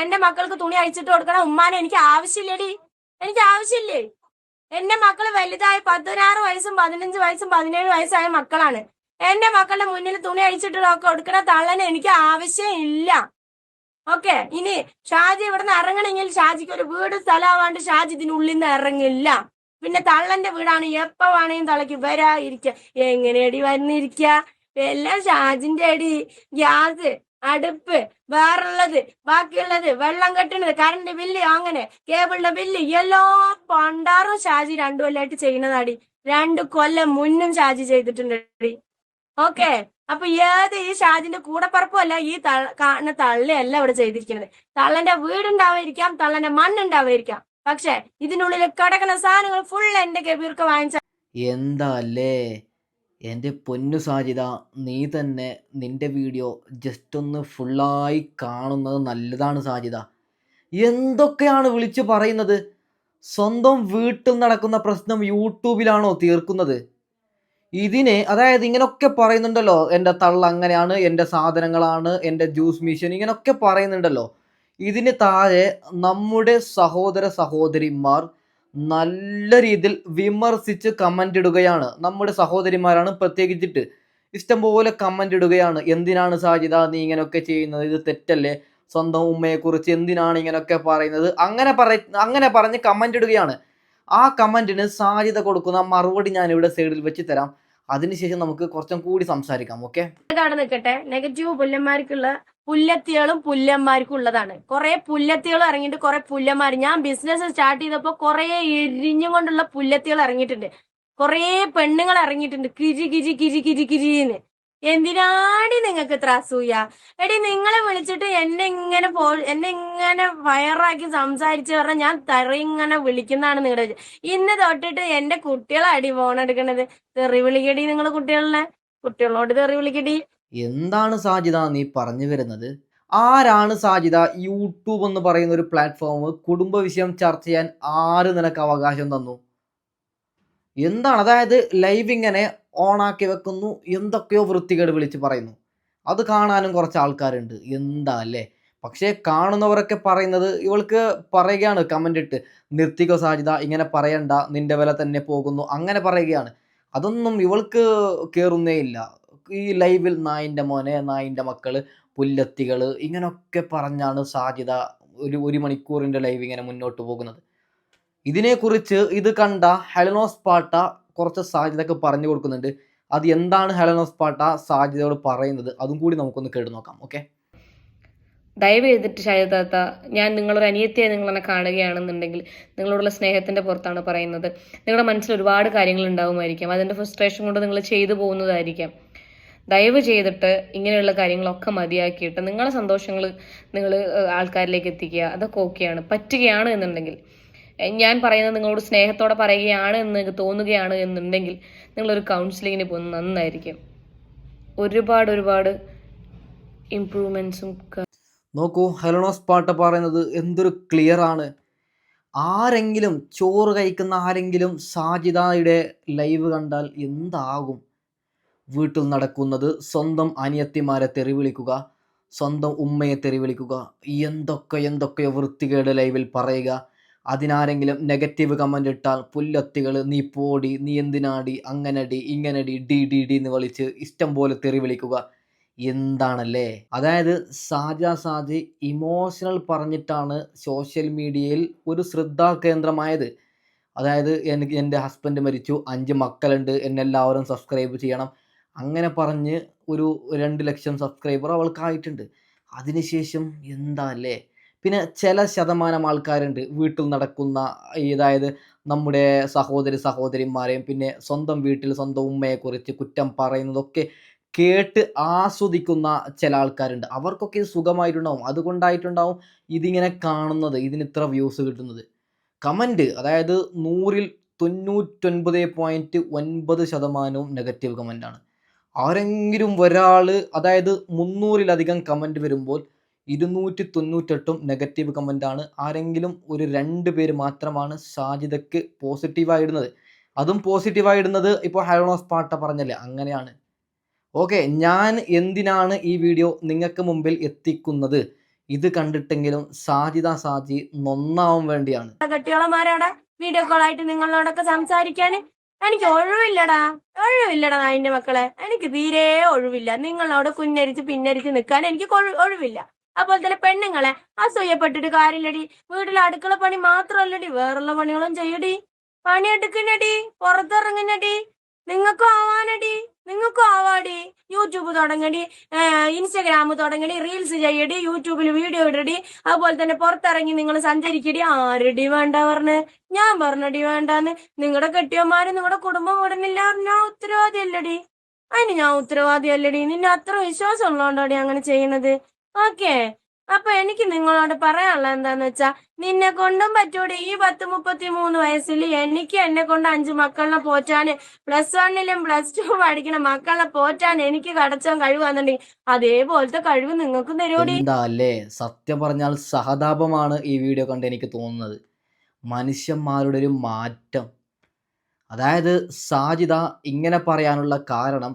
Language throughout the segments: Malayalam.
എന്റെ മക്കൾക്ക് തുണി അഴിച്ചിട്ട് കൊടുക്കണം ഉമ്മാനെ എനിക്ക് ആവശ്യമില്ലടി. എനിക്ക് ആവശ്യമില്ലേ. എന്റെ മക്കള് വലുതായി 16 വയസ്സും 15 വയസ്സും 17 വയസ്സായ മക്കളാണ്. എന്റെ മക്കളുടെ മുന്നിൽ തുണി അഴിച്ചിട്ട് കൊടുക്കണ തള്ളനെ എനിക്ക് ആവശ്യമില്ല. ഓക്കെ. ഇനി ഷാജി ഇവിടുന്ന് ഇറങ്ങണമെങ്കിൽ ഷാജിക്ക് ഒരു വീട് സ്ഥലമാവാണ്ട് ഷാജി ഇതിനുള്ളിൽ നിന്ന് ഇറങ്ങില്ല. പിന്നെ തള്ളന്റെ വീടാണ്, എപ്പോ വേണമെങ്കിലും തള്ളക്ക് വരാ ഇരിക്ക. എങ്ങനെയടി വന്നിരിക്ക? എല്ലാം ഷാജിന്റെ അടി. ഗ്യാസ് അടുപ്പ് വേറുള്ളത് ബാക്കിയുള്ളത് വെള്ളം കെട്ടുന്നത് കറണ്ട് ബില്ല് അങ്ങനെ കേബിളിന്റെ ബില്ല് എല്ലാ പണ്ടാറും ഷാജി 2 കൊല്ലമായിട്ട് ചെയ്യുന്നതാടി. 2 കൊല്ലം മുന്നും ഷാജി ചെയ്തിട്ടുണ്ട്. ഓക്കെ. അപ്പൊ ഏത് ഈ ഷാജിന്റെ കൂടപ്പറപ്പല്ല ഈ കാണുന്ന തള്ളയല്ല ഇവിടെ ചെയ്തിരിക്കുന്നത്. തള്ളന്റെ വീടുണ്ടാവായിരിക്കാം, തള്ളന്റെ മണ്ണുണ്ടാവായിരിക്കാം, പക്ഷെ ഇതിനുള്ളിൽ കിടക്കുന്ന സാധനങ്ങൾ ഫുൾ എന്റെ കബീർക്ക് വാങ്ങിച്ച. എന്താ അല്ലേ എൻ്റെ പൊന്നു സാജിദ, നീ തന്നെ നിന്റെ വീഡിയോ ജസ്റ്റ് ഒന്ന് ഫുള്ളായി കാണുന്നത് നല്ലതാണ് സാജിദ. എന്തൊക്കെയാണ് വിളിച്ചു പറയുന്നത്? സ്വന്തം വീട്ടിൽ നടക്കുന്ന പ്രശ്നം യൂട്യൂബിലാണോ തീർക്കുന്നത്? ഇതിന് അതായത് ഇങ്ങനൊക്കെ പറയുന്നുണ്ടല്ലോ, എൻ്റെ തള്ള അങ്ങനെയാണ്, എൻ്റെ സാധനങ്ങളാണ്, എൻ്റെ ജ്യൂസ് മെഷീൻ, ഇങ്ങനൊക്കെ പറയുന്നുണ്ടല്ലോ. ഇതിന് താഴെ നമ്മുടെ സഹോദര സഹോദരിമാർ നല്ല രീതിയിൽ വിമർശിച്ച് കമൻ്റ് ഇടുകയാണ്. നമ്മുടെ സഹോദരിമാരാണ് പ്രത്യേകിച്ചിട്ട് ഇഷ്ടംപോലെ കമൻ്റ് ഇടുകയാണ്. എന്തിനാണ് സാജിദ നീ ഇങ്ങനെയൊക്കെ ചെയ്യുന്നത്? ഇത് തെറ്റല്ലേ? സ്വന്തം ഉമ്മയെക്കുറിച്ച് എന്തിനാണ് ഇങ്ങനെയൊക്കെ പറയുന്നത്? അങ്ങനെ പറഞ്ഞ് കമൻ്റ് ഇടുകയാണ്. ആ കമൻറ്റിന് സാജിദ കൊടുക്കുന്ന മറുപടി ഞാൻ ഇവിടെ സൈഡിൽ വെച്ച് തരാം. അതിനുശേഷം നമുക്ക് കുറച്ചും കൂടി സംസാരിക്കാം. ഓക്കെ, നിൽക്കട്ടെ. നെഗറ്റീവ് പുല്ലന്മാർക്കുള്ള പുല്ലത്തികളും പുല്ലന്മാർക്കും ഉള്ളതാണ്. കുറെ പുല്ലത്തികൾ ഇറങ്ങിയിട്ട് കുറെ പുല്ലന്മാർ. ഞാൻ ബിസിനസ് സ്റ്റാർട്ട് ചെയ്തപ്പോ കുറെ എരിഞ്ഞും കൊണ്ടുള്ള പുല്ലത്തികൾ ഇറങ്ങിയിട്ടുണ്ട്. കുറെ പെണ്ണുങ്ങൾ ഇറങ്ങിയിട്ടുണ്ട്. കിരി കിരി കിരി കിരി കിരിന്ന്. എന്തിനാടി നിങ്ങൾക്ക് ഇത്ര അസൂയ? എടി നിങ്ങളെ വിളിച്ചിട്ട് എന്നെ ഇങ്ങനെ വയറാക്കി സംസാരിച്ച് പറഞ്ഞാൽ ഞാൻ തെറിയിങ്ങനെ വിളിക്കുന്നതാണ് നിങ്ങളുടെ. ഇന്ന് തൊട്ടിട്ട് എന്റെ കുട്ടികളെ അടി ഫോണെടുക്കണത്. തെറി വിളിക്കടി നിങ്ങൾ കുട്ടികളോട് തെറി വിളിക്കടി. എന്താണ് സാജിദ നീ പറഞ്ഞു വരുന്നത്? ആരാണ് സാജിദ യൂട്യൂബ് എന്ന് പറയുന്ന ഒരു പ്ലാറ്റ്ഫോം കുടുംബ വിഷയം ചർച്ച ചെയ്യാൻ ആര് നിനക്ക് അവകാശം തന്നു? എന്താണ്? അതായത് ലൈവ് ഇങ്ങനെ ഓണാക്കി വെക്കുന്നു, എന്തൊക്കെയോ വൃത്തികേട് വിളിച്ച് പറയുന്നു. അത് കാണാനും കുറച്ച് ആൾക്കാരുണ്ട്. എന്താ അല്ലേ? പക്ഷേ കാണുന്നവരൊക്കെ പറയുന്നത്, ഇവൾക്ക് പറയുകയാണ് കമൻ്റ് ഇട്ട്, നിർത്തിക്കോ സാജിദ, ഇങ്ങനെ പറയണ്ട, നിന്റെ വില തന്നെ പോകുന്നു, അങ്ങനെ പറയുകയാണ്. അതൊന്നും ഇവൾക്ക് കയറുന്നേ ഇല്ല. ഈ ലൈവിൽ നായിൻ്റെ മോനെ, നായിൻ്റെ മക്കള്, പുല്ലത്തികൾ, ഇങ്ങനൊക്കെ പറഞ്ഞാണ് സാജിദ ഒരു മണിക്കൂറിൻ്റെ ലൈവ് ഇങ്ങനെ മുന്നോട്ട് പോകുന്നത്. ഇതിനെക്കുറിച്ച് ഇത് കണ്ട ഹെലനോസ് പാട്ട കുറച്ച് സാജിദക്ക് പറഞ്ഞു കൊടുക്കുന്നുണ്ട്. അത് എന്താണ് ഹെലനോസ് പാട്ട സാജിദയോട് പറയുന്നത്, അതും കൂടി നമുക്കൊന്ന് കേട്ട് നോക്കാം. ഓക്കെ, ദയവ് ചെയ്തിട്ട് ഷാജിദാത്ത, ഞാൻ നിങ്ങളൊരു അനിയത്തിയെ നിങ്ങളെന്നെ കാണുകയാണെന്നുണ്ടെങ്കിൽ നിങ്ങളോടുള്ള സ്നേഹത്തിൻ്റെ പുറത്താണ് പറയുന്നത്. നിങ്ങളുടെ മനസ്സിൽ ഒരുപാട് കാര്യങ്ങൾ ഉണ്ടാവുമായിരിക്കാം, അതിൻ്റെ ഫ്രസ്ട്രേഷൻ കൊണ്ട് നിങ്ങൾ ചെയ്തു പോകുന്നതായിരിക്കാം. ദയവ് ചെയ്തിട്ട് ഇങ്ങനെയുള്ള കാര്യങ്ങളൊക്കെ മതിയാക്കിയിട്ട് നിങ്ങളെ സന്തോഷങ്ങൾ നിങ്ങൾ ആൾക്കാരിലേക്ക് എത്തിക്കുക. അതൊക്കെ ഓക്കെയാണ്. പറ്റുകയാണ് എന്നുണ്ടെങ്കിൽ, ഞാൻ പറയുന്നത് നിങ്ങളോട് സ്നേഹത്തോടെ പറയുകയാണ് എന്ന് നിങ്ങൾക്ക് തോന്നുകയാണ് എന്നുണ്ടെങ്കിൽ നിങ്ങളൊരു കൗൺസിലിങ്ങിന് പോകുന്നത് നന്നായിരിക്കും. ഒരുപാട് ഇംപ്രൂവ്മെൻറ്റ്സും. നോക്കൂ, ഹെലനോസ് പാട്ട പറയുന്നത് എന്തൊരു ക്ലിയർ ആണ്. ആരെങ്കിലും ചോറ് കഴിക്കുന്ന ആരെങ്കിലും സാജിദയുടെ ലൈവ് കണ്ടാൽ എന്താകും? വീട്ടിൽ നടക്കുന്നത് സ്വന്തം അനിയത്തിമാരെ തെറി വിളിക്കുക, സ്വന്തം ഉമ്മയെ തെറി വിളിക്കുക, എന്തൊക്കെയോ വൃത്തികേട് ലൈവിൽ പറയുക. അതിനാരെങ്കിലും നെഗറ്റീവ് കമൻ്റ് ഇട്ടാൽ പുല്ലത്തികൾ, നീ പോടി, നീ എന്തിനാടി, അങ്ങനടി ഇങ്ങനടി, ഡി ഡി ഡി എന്ന് വിളിച്ച് ഇഷ്ടം പോലെ തെറി വിളിക്കുക. എന്താണല്ലേ? അതായത് സാജി ഇമോഷണൽ പറഞ്ഞിട്ടാണ് സോഷ്യൽ മീഡിയയിൽ ഒരു ശ്രദ്ധാകേന്ദ്രമായത്. അതായത് എൻ്റെ ഹസ്ബൻഡ് മരിച്ചു, 5 മക്കളുണ്ട്, എന്നെല്ലാവരും സബ്സ്ക്രൈബ് ചെയ്യണം, അങ്ങനെ പറഞ്ഞ് ഒരു 2 ലക്ഷം സബ്സ്ക്രൈബർ അവൾക്കായിട്ടുണ്ട്. അതിനുശേഷം എന്താ അല്ലേ? പിന്നെ ചില ശതമാനം ആൾക്കാരുണ്ട് വീട്ടിൽ നടക്കുന്ന, അതായത് നമ്മുടെ സഹോദരിമാരെയും പിന്നെ സ്വന്തം വീട്ടിൽ സ്വന്തം ഉമ്മയെക്കുറിച്ച് കുറ്റം പറയുന്നതൊക്കെ കേട്ട് ആസ്വദിക്കുന്ന ചില ആൾക്കാരുണ്ട്. അവർക്കൊക്കെ ഇത് സുഖമായിട്ടുണ്ടാവും, അതുകൊണ്ടായിട്ടുണ്ടാവും ഇതിങ്ങനെ കാണുന്നത്, ഇതിന് ഇത്ര വ്യൂസ് കിട്ടുന്നത്. കമൻറ്റ്, അതായത് 100ൽ 99.9% നെഗറ്റീവ് കമൻ്റാണ്. ആരെങ്കിലും ഒരാൾ, അതായത് 300-ലധികം കമൻറ്റ് വരുമ്പോൾ 298 നെഗറ്റീവ് കമൻ്റാണ്. ആരെങ്കിലും ഒരു 2 പേര് മാത്രമാണ് സാജിദക്ക് പോസിറ്റീവായി ഇടുന്നത്. അതും പോസിറ്റീവായി ഇടുന്നത് ഇപ്പോൾ ഹെലനോസ് പാട്ട പറഞ്ഞല്ലേ, അങ്ങനെയാണ്. ഓക്കെ, ഞാൻ എന്തിനാണ് ഈ വീഡിയോ നിങ്ങൾക്ക് മുമ്പിൽ എത്തിക്കുന്നത്? ഇത് കണ്ടിട്ടെങ്കിലും സാജി നന്നാവാൻ വേണ്ടിയാണ്. കെട്ടിയോളന്മാരോടെ വീഡിയോ കോൾ ആയിട്ട് നിങ്ങളോടൊക്കെ സംസാരിക്കാൻ എനിക്ക് ഒഴിവില്ലടാ അതിന്റെ മക്കളെ. എനിക്ക് തീരെ ഒഴിവില്ല. നിങ്ങളോട് കുന്നരിച്ച് പിന്നരിച്ച് നിൽക്കാൻ എനിക്ക് ഒഴിവില്ല. അതുപോലെ തന്നെ പെണ്ണുങ്ങളെ അസൂയപ്പെട്ടിട്ട് കാര്യമില്ലടി. വീട്ടിലെ അടുക്കള പണി മാത്രമല്ലടി, വേറുള്ള പണികളും ചെയ്യടി. പണിയെടുക്കുന്നടി, പുറത്തിറങ്ങുന്നടി. നിങ്ങൾക്കും ആവാടി. യൂട്യൂബ് തുടങ്ങടി, ഇൻസ്റ്റഗ്രാം തുടങ്ങടി, റീൽസ് ചെയ്യടി, യൂട്യൂബിൽ വീഡിയോ ഇടടി. അതുപോലെ തന്നെ പുറത്തിറങ്ങി നിങ്ങൾ സഞ്ചരിക്കടി. ആരടി വേണ്ട പറഞ്ഞ്? ഞാൻ പറഞ്ഞടി വേണ്ടാന്ന്. നിങ്ങളുടെ കെട്ടിയന്മാര് നിങ്ങളുടെ കുടുംബം വിടുന്നില്ല ഞാൻ ഉത്തരവാദി അല്ലടി. അതിന് ഞാൻ ഉത്തരവാദി അല്ലടി. നിന്നെ അത്ര വിശ്വാസം ഉള്ളതുകൊണ്ടാടി അങ്ങനെ ചെയ്യണത്. ഓക്കെ, അപ്പൊ എനിക്ക് നിങ്ങളോട് പറയാനുള്ള എന്താന്ന് വെച്ചാ, നിന്നെ കൊണ്ടും പറ്റൂടെ ഈ 10-33 വയസ്സിൽ എനിക്ക് എന്നെ കൊണ്ട് 5 മക്കളെ പോറ്റാന്, +1 +2 പഠിക്കണ മക്കളെ പോറ്റാൻ എനിക്ക് കടച്ചാൻ കഴിവാന്നുണ്ടെങ്കിൽ അതേപോലത്തെ കഴിവ് നിങ്ങൾക്ക് തരുമോടി. എന്താ അല്ലേ, സത്യം പറഞ്ഞാൽ സഹതാപമാണ് ഈ വീഡിയോ കണ്ട് എനിക്ക് തോന്നുന്നത്. മനുഷ്യന്മാരുടെ ഒരു മാറ്റം. അതായത് സാജിദ ഇങ്ങനെ പറയാനുള്ള കാരണം,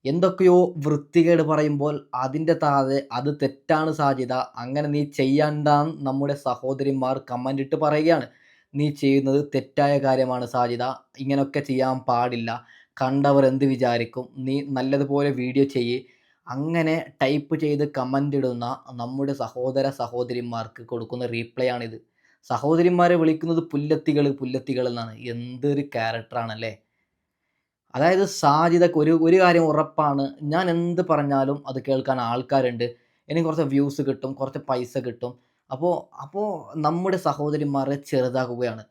എന്തൊക്കെയോ വൃത്തികേട് പറയുമ്പോൾ അതിൻ്റെ താഴെ അത് തെറ്റാണ് സാജിദ, അങ്ങനെ നീ ചെയ്യണ്ടാന്ന് നമ്മുടെ സഹോദരിമാർ കമൻ്റ് ഇട്ട് പറയുകയാണ്. നീ ചെയ്യുന്നത് തെറ്റായ കാര്യമാണ് സാജിദ, ഇങ്ങനെയൊക്കെ ചെയ്യാൻ പാടില്ല, കണ്ടവർ എന്ത് വിചാരിക്കും, നീ നല്ലതുപോലെ വീഡിയോ ചെയ്യ്, അങ്ങനെ ടൈപ്പ് ചെയ്ത് കമൻ്റ് ഇടുന്ന നമ്മുടെ സഹോദരിമാർക്ക് കൊടുക്കുന്ന റീപ്ലൈ ആണിത്. സഹോദരിമാരെ വിളിക്കുന്നത് പുല്ലത്തികൾ എന്നാണ്. എന്തൊരു ക്യാരക്ടറാണല്ലേ. അതായത് സാജിദക്ക് ഒരു കാര്യം ഉറപ്പാണ്, ഞാൻ എന്ത് പറഞ്ഞാലും അത് കേൾക്കാൻ ആൾക്കാരുണ്ട്, എനിക്ക് കുറച്ച് വ്യൂസ് കിട്ടും, കുറച്ച് പൈസ കിട്ടും. അപ്പോൾ നമ്മുടെ സഹോദരിമാരെ ചെറുതാക്കുകയാണ്.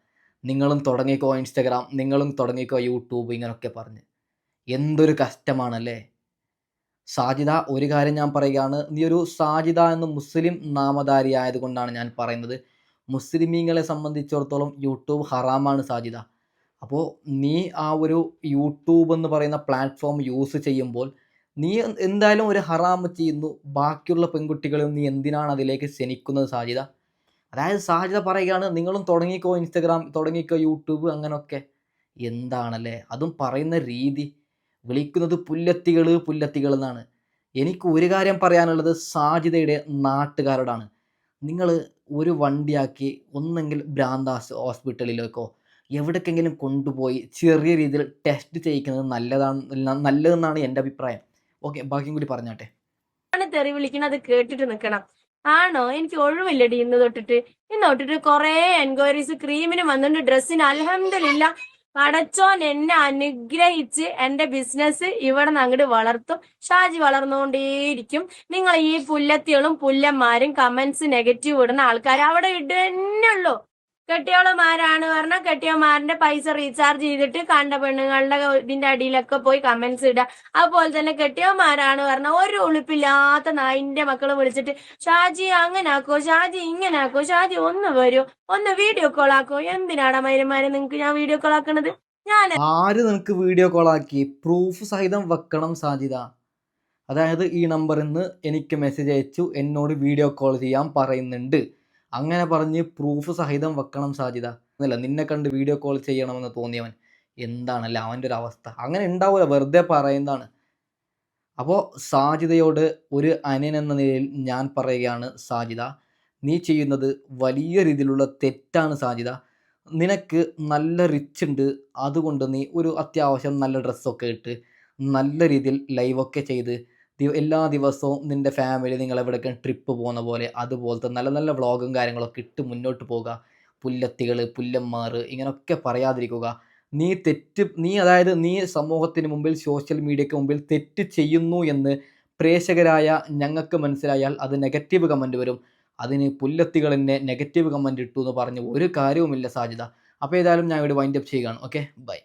നിങ്ങളും തുടങ്ങിക്കോ ഇൻസ്റ്റഗ്രാം, നിങ്ങളും തുടങ്ങിക്കോ യൂട്യൂബ്, ഇങ്ങനെയൊക്കെ പറഞ്ഞ്. എന്തൊരു കഷ്ടമാണല്ലേ. സാജിദ, ഒരു കാര്യം ഞാൻ പറയുകയാണ്, നീ ഒരു സാജിദ എന്ന് മുസ്ലിം നാമധാരി ആയതുകൊണ്ടാണ് ഞാൻ പറയുന്നത്. മുസ്ലിമീങ്ങളെ സംബന്ധിച്ചിടത്തോളം യൂട്യൂബ് ഹറാമാണ് സാജിദ. അപ്പോൾ നീ ആ ഒരു യൂട്യൂബ് എന്ന് പറയുന്ന പ്ലാറ്റ്ഫോം യൂസ് ചെയ്യുമ്പോൾ നീ എന്തായാലും ഒരു ഹറാമ് ചെയ്യുന്നു. ബാക്കിയുള്ള പെൺകുട്ടികളും നീ എന്തിനാണ് അതിലേക്ക് ക്ഷണിക്കുന്നത് സാജിദ? അതായത് സാജിദ പറയുകയാണ്, നിങ്ങളും തുടങ്ങിക്കോ ഇൻസ്റ്റഗ്രാം, തുടങ്ങിക്കോ യൂട്യൂബ്, അങ്ങനെയൊക്കെ. എന്താണല്ലേ അതും പറയുന്ന രീതി. വിളിക്കുന്നത് പുല്ലത്തികൾ എന്നാണ്. എനിക്ക് ഒരു കാര്യം പറയാനുള്ളത് സാജിദയുടെ നാട്ടുകാരോടാണ്. നിങ്ങൾ ഒരു വണ്ടിയാക്കി ഒന്നെങ്കിൽ ഭ്രാന്താസ് ഹോസ്പിറ്റലിലേക്കോ എവിടേക്കെങ്കിലും കൊണ്ടുപോയി ചെറിയ രീതിയിൽ ടെസ്റ്റ് ചെയ്യിക്കുന്നത് നല്ലതെന്നാണ് എൻ്റെ അഭിപ്രായം. ഓക്കെ, ബാക്കിയും കൂടി പറഞ്ഞാട്ടെ. തെറി വിളിക്കണത് കേട്ടിട്ട് നിക്കണം. ആണോ, എനിക്ക് ഒഴിവില്ലടി. ഇന്ന് തൊട്ടിട്ട് കൊറേ എൻക്വയറീസ് ക്രീമിന് വന്നിട്ട്, ഡ്രസ്സിന് അൽഹംദുലില്ലാ പടച്ചോൻ എന്നെ അനുഗ്രഹിച്ച് എന്റെ ബിസിനസ് ഇവിടെ നിന്ന് അങ്ങോട്ട് വളർത്തും. ഷാജി വളർന്നുകൊണ്ടേയിരിക്കും. നിങ്ങൾ ഈ പുല്ലത്തികളും പുല്ലന്മാരും കമന്റ്സ് നെഗറ്റീവ് ഇടുന്ന ആൾക്കാർ അവിടെ ഇടുന്നുള്ളൂ. കെട്ടിയോളമാരാണ് പറഞ്ഞാൽ കെട്ടിയോമാരുടെ പൈസ റീചാർജ് ചെയ്തിട്ട് കണ്ട പെണ്ണുങ്ങളുടെ ഇതിന്റെ അടിയിലൊക്കെ പോയി കമന്റ്സ് ഇടുക. അതുപോലെ തന്നെ കെട്ടിയോമാരാണ് പറഞ്ഞാൽ ഒരു ഉളുപ്പില്ലാത്ത നായിന്റെ മക്കളെ വിളിച്ചിട്ട് ഷാജി അങ്ങനെ ആക്കോ, ഷാജി ഇങ്ങനെ ആക്കോ, ഷാജി ഒന്ന് വരൂ, ഒന്ന് വീഡിയോ കോൾ ആക്കോ. എന്തിനാടാ മരുമാരെ നിങ്ങൾക്ക് ഞാൻ വീഡിയോ കോൾ ആക്കണത്? ആര് നിനക്ക് വീഡിയോ കോൾ ആക്കി? പ്രൂഫ് സഹിതം വെക്കണം സാജിദ. അതായത് ഈ നമ്പറിൽ നിന്ന് എനിക്ക് മെസ്സേജ് അയച്ചു, എന്നോട് വീഡിയോ കോൾ ചെയ്യാൻ പറയുന്നുണ്ട്, അങ്ങനെ പറഞ്ഞ് പ്രൂഫ് സഹിതം വെക്കണം സാജിദ. എന്നല്ല, നിന്നെ കണ്ട് വീഡിയോ കോൾ ചെയ്യണമെന്ന് തോന്നിയവൻ എന്താണല്ലേ അവൻ്റെ ഒരു അവസ്ഥ. അങ്ങനെ ഉണ്ടാവില്ല, വെറുതെ പറയുന്നതാണ്. അപ്പോൾ സാജിദയോട് ഒരു അനിയൻ എന്ന നിലയിൽ ഞാൻ പറയുകയാണ്, സാജിദ നീ ചെയ്യുന്നത് വലിയ രീതിയിലുള്ള തെറ്റാണ് സാജിദ. നിനക്ക് നല്ല റിച്ച് ഉണ്ട്, അതുകൊണ്ട് നീ ഒരു അത്യാവശ്യം നല്ല ഡ്രസ്സൊക്കെ ഇട്ട് നല്ല രീതിയിൽ ലൈവൊക്കെ ചെയ്ത് എല്ലാ ദിവസവും നിൻ്റെ ഫാമിലി നിങ്ങൾ എവിടേക്ക് ട്രിപ്പ് പോകുന്ന പോലെ അതുപോലത്തെ നല്ല നല്ല വ്ളോഗും കാര്യങ്ങളൊക്കെ ഇട്ട് മുന്നോട്ട് പോകുക. പുല്ലന്മാർ ഇങ്ങനെയൊക്കെ പറയാതിരിക്കുക. അതായത് നീ സമൂഹത്തിന് മുമ്പിൽ, സോഷ്യൽ മീഡിയയ്ക്ക് മുമ്പിൽ തെറ്റ് ചെയ്യുന്നു എന്ന് പ്രേക്ഷകരായ ഞങ്ങൾക്ക് മനസ്സിലായാൽ അത് നെഗറ്റീവ് കമൻറ്റ് വരും. അതിന് പുല്ലത്തികൾ എന്നെ നെഗറ്റീവ് കമൻറ്റ് ഇട്ടു എന്ന് പറഞ്ഞ് ഒരു കാര്യവുമില്ല സാജിദ. അപ്പോൾ ഏതായാലും ഞാൻ ഇവിടെ വൈൻഡപ്പ് ചെയ്യുകയാണ്. Okay, by.